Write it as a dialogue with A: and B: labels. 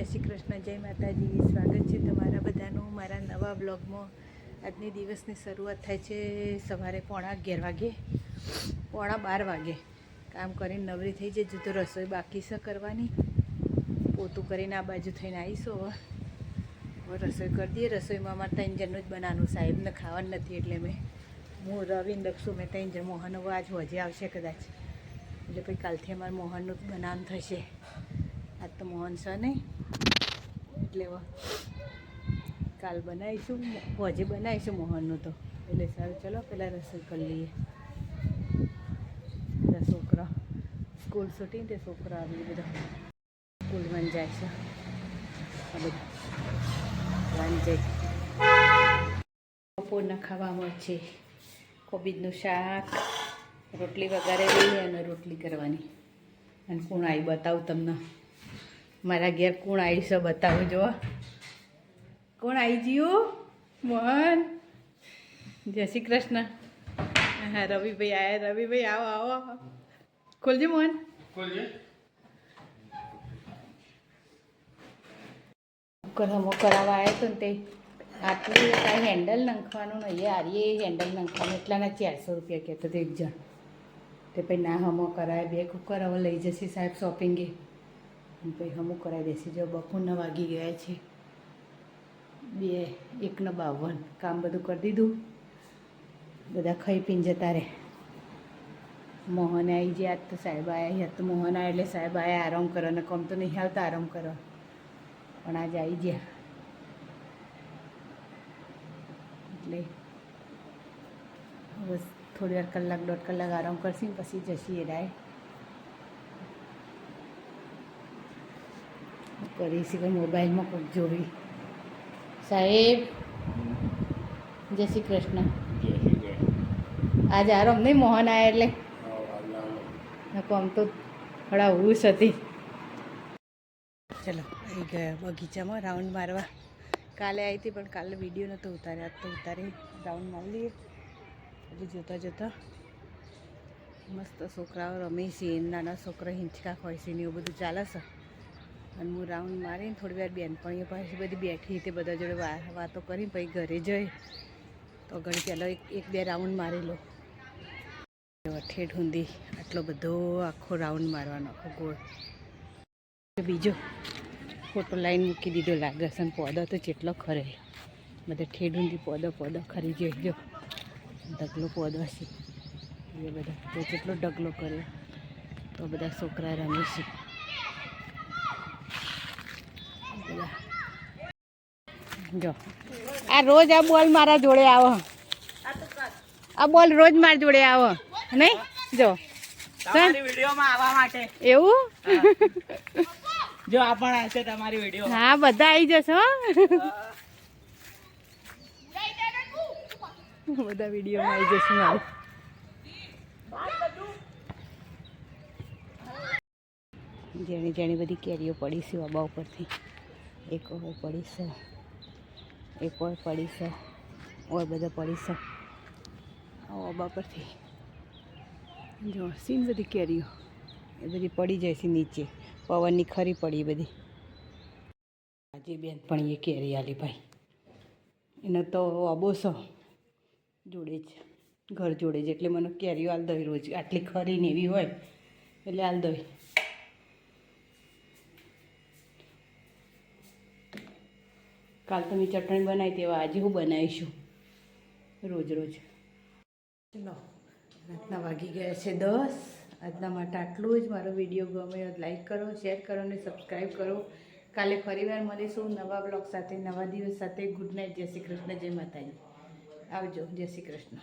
A: જય શ્રી કૃષ્ણ, જય માતાજી. સ્વાગત છે તમારા બધાનું મારા નવા બ્લોગમાં. આજની દિવસની શરૂઆત થાય છે સવારે 11:15 વાગે, 11:15 વાગે. કામ કરીને નવરી થઈ જજો તો રસોઈ બાકી છે કરવાની. પોતું કરીને આ બાજુ થઈને આવીશું. હવે રસોઈ કરી દઈએ. રસોઈમાં અમારે 3 જણનું જ બનાવવાનું. સાહેબને ખાવાનું નથી એટલે હું રવિને લખશું. મેં 3 જણ. મોહન હવે આજ હોજે આવશે કદાચ, એટલે પછી કાલથી અમારે મોહનનું જ બનાવવાનું થશે. આજ તો મોહન છે નહીં, એટલે કાલ બનાવીશું, હોજે બનાવીશું મોહનનું તો. એટલે સારું, ચલો પહેલાં રસોઈ કરી લઈએ. બધા છોકરા સ્કૂલ છૂટી તે છોકરા આવી બધા સ્કૂલમાં જાય છે. આ બધા વાંચે. બપોરના ખાવામાં છે કોબીજનું શાક, રોટલી વઘારેલી અને રોટલી કરવાની. અને કોણ આવી બતાવું તમને. મારા ઘેર કોણ આવી છે બતાવું. જો કોણ આવી ગયું. મોહન, જય શ્રી કૃષ્ણ. હા, રવિભાઈ આવ્યા. રવિભાઈ આવો આવો. ખોલજો મોહન, ખોલજો. હમો કરાવવા આવ્યો હતો ને તે આટલું કાંઈ હેન્ડલ નાખવાનું નહીં. આરીએ હેન્ડલ નાખવાનું એટલાના 400 રૂપિયા કહેતો હતો એક જણ. તે પછી ના હમો કરાવે. 2 કુકર હવે લઈ જશે સાહેબ શોપિંગે, અને પછી હમું કરાવી દેશે. જો બપોરના વાગી ગયા છે 1:52. કામ બધું કરી દીધું. બધા ખાઈ પીને જતા રહે. મોહન આવી ગયા. આજ તો સાહેબ આવ્યા. યાદ તો મોહન આવ્યા એટલે સાહેબ આવ્યા આરામ કરો. અને કમ તો નહીં આવતા આરામ કરો, પણ આજે આવી ગયા. એટલે બસ થોડી વાર, કલાક 1.5 કલાક આરામ કરશે ને પછી જશી રાય કરીશ કે મોબાઈલમાં કોઈક જોવી. સાહેબ જય શ્રી કૃષ્ણ. આજે આરામ નહીં મોહન આવ્યા એટલે. આમ તો થોડા હુશ હતી. ચલો આવી ગયા બગીચામાં રાઉન્ડ મારવા. કાલે આવી હતી પણ કાલે વિડીયો નહોતો ઉતાર્યો. આજ તો ઉતારી રાઉન્ડ મારી લઈએ. એટલે જોતા જોતા મસ્ત છોકરાઓ રમે છે. નાના છોકરા હિંચકા ખોય છે ને એવું બધું ચાલે છે. અને હું રાઉન્ડ મારીને થોડી વાર બેનપણીઓ પાસે બધી બેઠી તે બધા જોડે વાતો કરીને પછી ઘરે જઈ તો ઘડી પહેલાં 1-2 રાઉન્ડ મારી લો. ઠેઠ ઊંધી આટલો બધો આખો રાઉન્ડ મારવાનો, આખો ગોળ. બીજો ફોટો લાઈન મૂકી દીધો લાગે છે. અને પોદો તો જેટલો ખરે બધા ઠેઠ ઊંધી પોદો ખરી જોઈજો. ઢગલો પોદો છે એ બધા. તો જેટલો ઢગલો કર્યો તો બધા છોકરા રમે છે. જો આ રોજ આ બોલ મારા જોડે આવો. આ બોલ રોજ મારા જોડે આવો નહીં. જો વિડીયોમાં આવવા માટે એવું. જો આ પણ આવશે તમારી વિડીયો. હા, બધા આવી જશે હો. બધા વિડીયોમાં આવી જશે મારે. જેણી જેણી બધી કેરીઓ પડી છે આબા ઉપરથી. એક ઓર પડી છે, એક ઓર પડી છે, ઓર બધા પડી છે આબા પરથી. જો સીન બધી કેરીઓ એ બધી પડી જાય છે નીચે. પવનની ખરી પડી બધી. આજે બેન પણ એ કેરી આલી ભાઈ. એનો તો આબો છે જોડે જ, ઘર જોડે જ. એટલે મને કેરીઓ આલ દઈ રોજ. આટલી ખરી ને એવી હોય એટલે આલ દઈ. કાલ તો મેં ચટણી બનાવી તેવા આજે હું બનાવીશું રોજ રોજ. ચલો રાતના વાગી ગયા છે 10. આજના માટે આટલું જ. મારો વિડીયો ગમે લાઈક કરો, શેર કરો અને સબસ્ક્રાઈબ કરો. કાલે ફરીવાર મળીશું નવા બ્લોગ સાથે, નવા દિવસ સાથે. Good night. જય શ્રી કૃષ્ણ, જય માતાજી. આવજો. જય શ્રી કૃષ્ણ.